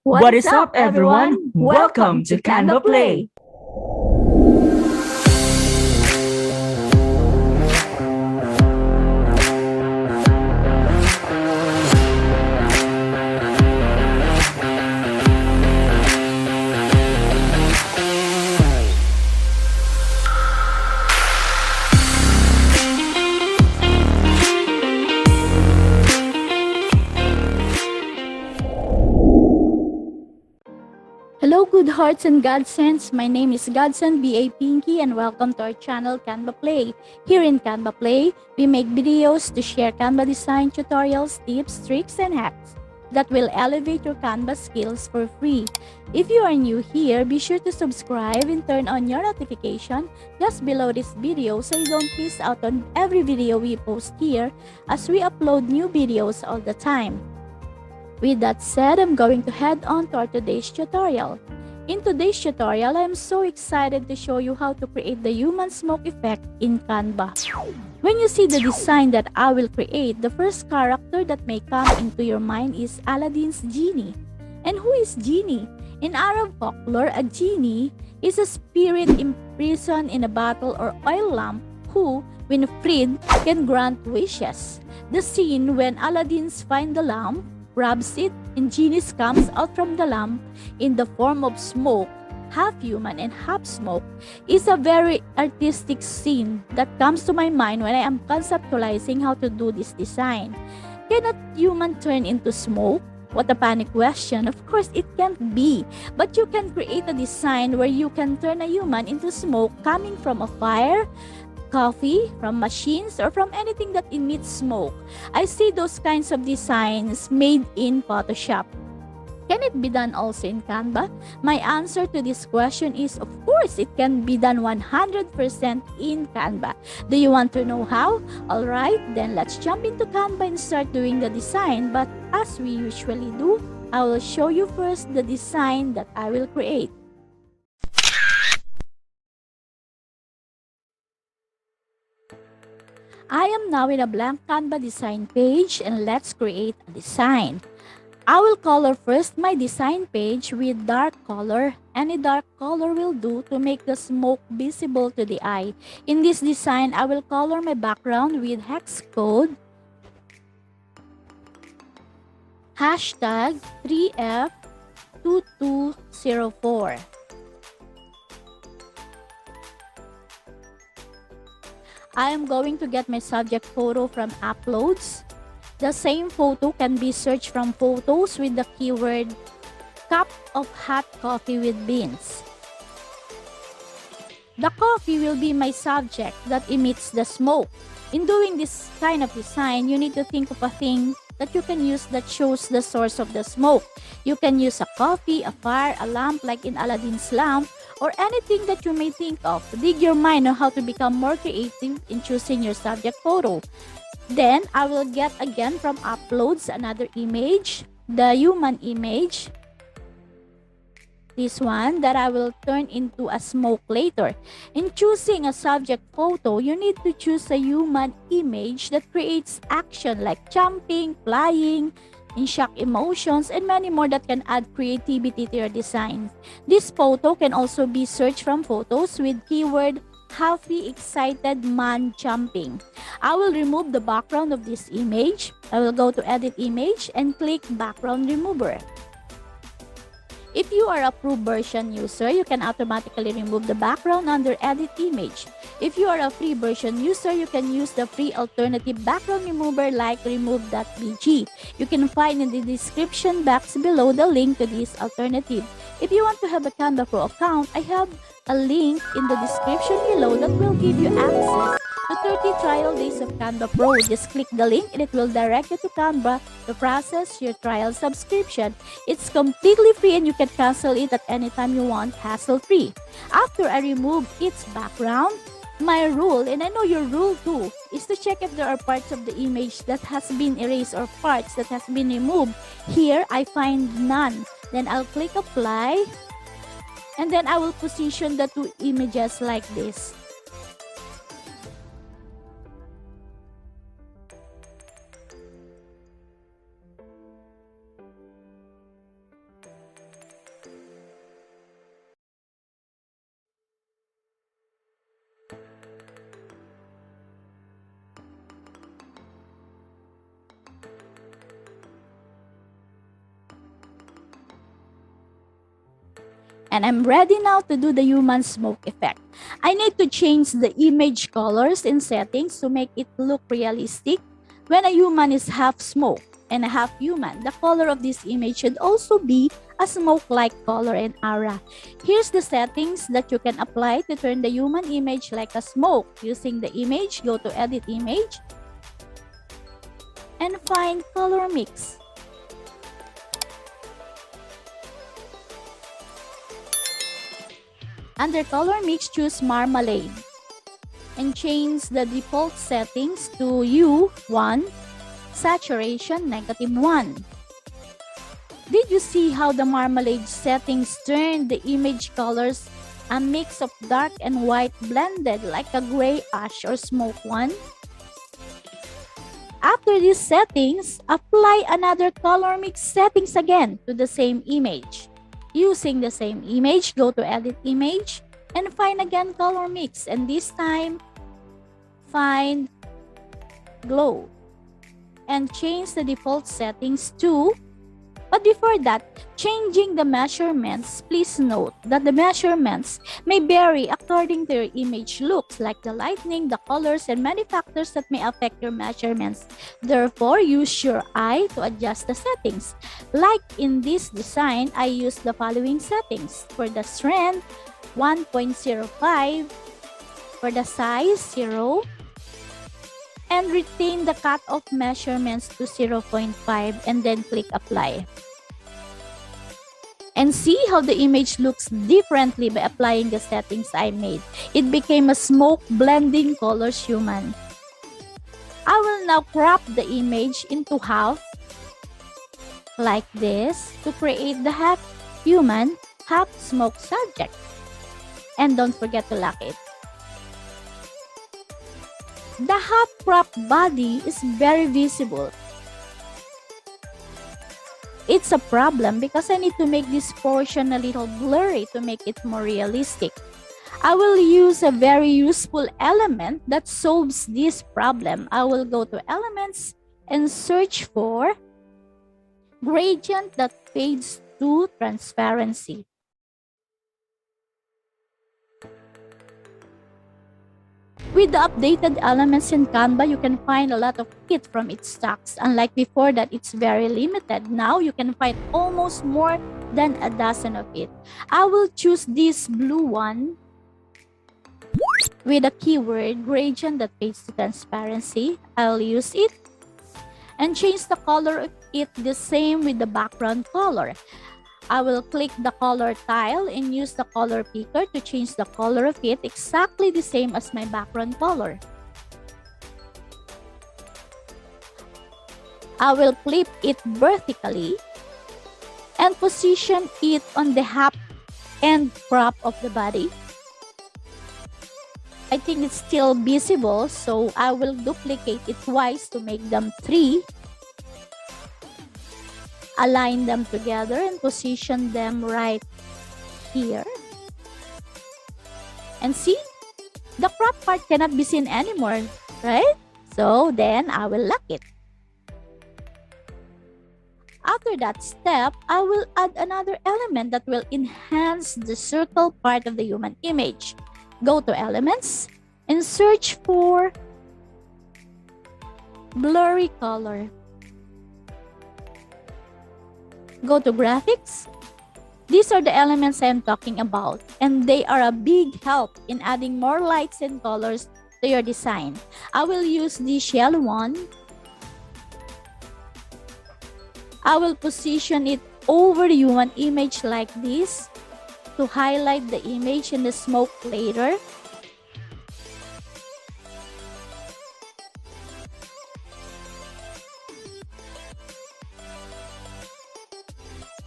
What is up, everyone? Welcome to Canvaplay. Hello, good hearts and godsends. My name is Godson B.A. Pinky and welcome to our channel Canva Play. Here in Canva Play, we make videos to share Canva design tutorials, tips, tricks, and hacks that will elevate your Canva skills for free. If you are new here, be sure to subscribe and turn on your notification just below this video so you don't miss out on every video we post here as we upload new videos all the time. With that said, I'm going to head on to our today's tutorial. In today's tutorial, I am so excited to show you how to create the human smoke effect in Canva. When you see the design that I will create, the first character that may come into your mind is Aladdin's Genie. And who is Genie? In Arab folklore, a genie is a spirit imprisoned in a bottle or oil lamp who, when freed, can grant wishes. The scene when Aladdin's find the lamp, grabs it, and Genie comes out from the lamp in the form of smoke, half human and half smoke, is a very artistic scene that comes to my mind when I am conceptualizing how to do this design. Can a human turn into smoke? What a panic question. Of course, it can't be. But you can create a design where you can turn a human into smoke coming from a fire, coffee, from machines, or from anything that emits smoke. I see those kinds of designs made in Photoshop. Can it be done also in Canva? My answer to this question is, of course, it can be done 100% in Canva. Do you want to know how? Alright, then let's jump into Canva and start doing the design. But as we usually do, I will show you first the design that I will create. I am now in a blank Canva design page and let's create a design. I will color first my design page with dark color. Any dark color will do to make the smoke visible to the eye. In this design, I will color my background with hex code hashtag 3F2204. I am going to get my subject photo from uploads. The same photo can be searched from photos with the keyword cup of hot coffee with beans. The coffee will be my subject that emits the smoke. In doing this kind of design, you need to think of a thing that you can use that shows the source of the smoke. You can use a coffee, a fire, a lamp like in Aladdin's lamp, or anything that you may think of. Dig your mind on how to become more creative in choosing your subject photo. Then, I will get again from uploads another image, the human image. This one that I will turn into a smoke later. In choosing a subject photo, you need to choose a human image that creates action like jumping, flying, in shock emotions, and many more that can add creativity to your design. This photo can also be searched from photos with keyword happy excited man jumping. I will remove the background of this image. I will go to edit image and click background remover. If you are a Pro version user, you can automatically remove the background under Edit Image. If you are a free version user, you can use the free alternative background remover like remove.bg. You can find in the description box below the link to this alternative. If you want to have a Canva Pro account, I have a link in the description below that will give you access to 30 trial days of Canva Pro. Just click the link and it will direct you to Canva to process your trial subscription. It's completely free and you can cancel it at any time you want, hassle-free. After I remove its background, my rule, and I know your rule too, is to check if there are parts of the image that has been erased or parts that has been removed. Here, I find none. Then I'll click apply and then I will position the two images like this. And I'm ready now to do the human smoke effect. I need to change the image colors in settings to make it look realistic. When a human is half smoke and a half human, the color of this image should also be a smoke-like color and aura. Here's the settings that you can apply to turn the human image like a smoke. Using the image, go to Edit Image and find Color Mix. Under Color Mix, choose Marmalade and change the default settings to Hue 1, Saturation -1. Did you see how the Marmalade settings turned the image colors a mix of dark and white blended like a gray ash or smoke one? After these settings, apply another color mix settings again to the same image. Using the same image, go to Edit Image and find again Color Mix, and this time find Glow and change the default settings to, but before that, changing the measurements, please note that the measurements may vary according to your image looks, like the lighting, the colors, and many factors that may affect your measurements. Therefore, use your eye to adjust the settings. Like in this design, I use the following settings. For the strength, 1.05. For the size, 0. And retain the cutoff measurements to 0.5 and then click Apply. And see how the image looks differently by applying the settings I made. It became a smoke blending colors human. I will now crop the image into half like this to create the half human, half smoke subject. And don't forget to lock it. The half-cropped body is very visible. It's a problem because I need to make this portion a little blurry to make it more realistic. I will use a very useful element that solves this problem. I will go to Elements and search for Gradient that fades to transparency. With the updated elements in Canva, you can find a lot of it from its stocks. Unlike before that it's very limited, now you can find almost more than a dozen of it. I will choose this blue one with a keyword gradient that fades to transparency. I'll use it and change the color of it the same with the background color. I will click the color tile and use the color picker to change the color of it exactly the same as my background color. I will flip it vertically and position it on the half and crop of the body. I think it's still visible, so I will duplicate it twice to make them 3. Align them together and position them right here. And see, the crop part cannot be seen anymore, right? So then I will lock it. After that step, I will add another element that will enhance the circle part of the human image. Go to Elements and search for Blurry Color. Go to Graphics. These are the elements I am talking about, and they are a big help in adding more lights and colors to your design. I will use this yellow one. I will position it over the human image like this to highlight the image in the smoke later.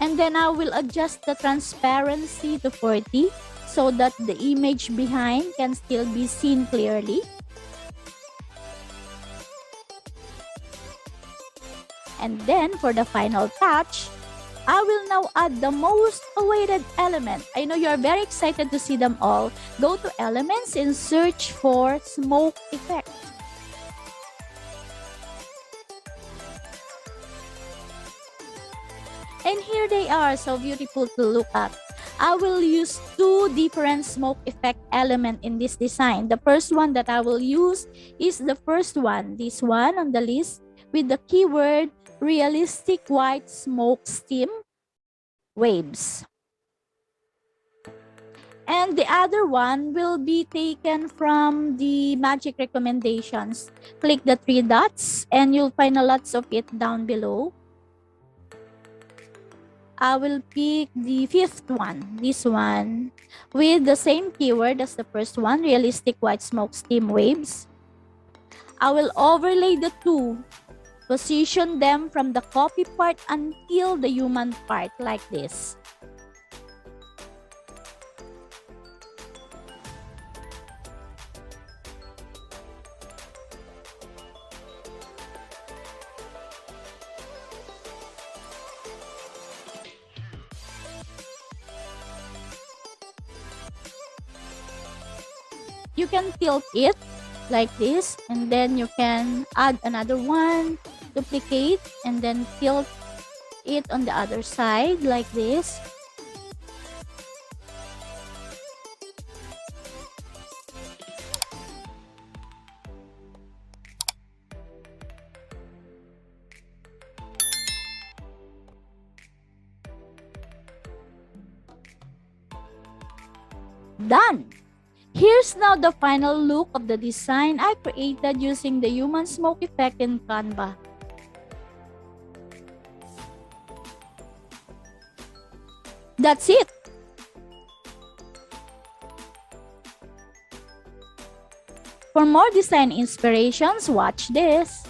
And then I will adjust the transparency to 40 so that the image behind can still be seen clearly. And then for the final touch, I will now add the most awaited element. I know you are very excited to see them all. Go to Elements and search for Smoke Effect. And here they are, so beautiful to look at. I will use two different smoke effect element in this design. The first one that I will use is the first one, this one on the list with the keyword realistic white smoke steam waves. And the other one will be taken from the magic recommendations. Click the three dots and you'll find a lots of it down below. I will pick the fifth one, this one, with the same keyword as the first one, realistic white smoke steam waves. I will overlay the two, position them from the copy part until the human part like this. You can tilt it like this, and then you can add another one, duplicate, and then tilt it on the other side like this. Done! Here's now the final look of the design I created using the human smoke effect in Canva. That's it! For more design inspirations, watch this.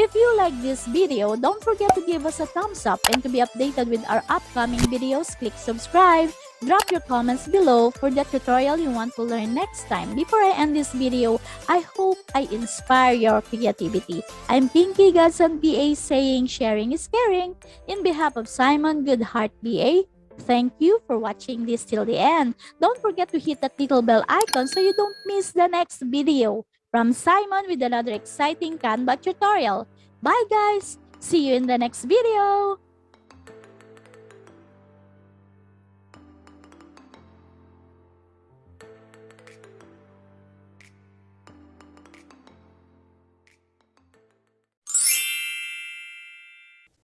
If you like this video, don't forget to give us a thumbs up, and to be updated with our upcoming videos, click subscribe. Drop your comments below for the tutorial you want to learn next time. Before I end this video, I hope I inspire your creativity. I'm Pinky Godson BA saying sharing is caring. In behalf of Simon Goodheart BA, thank you for watching this till the end. Don't forget to hit that little bell icon so you don't miss the next video from Simon with another exciting Canva tutorial. Bye guys! See you in the next video!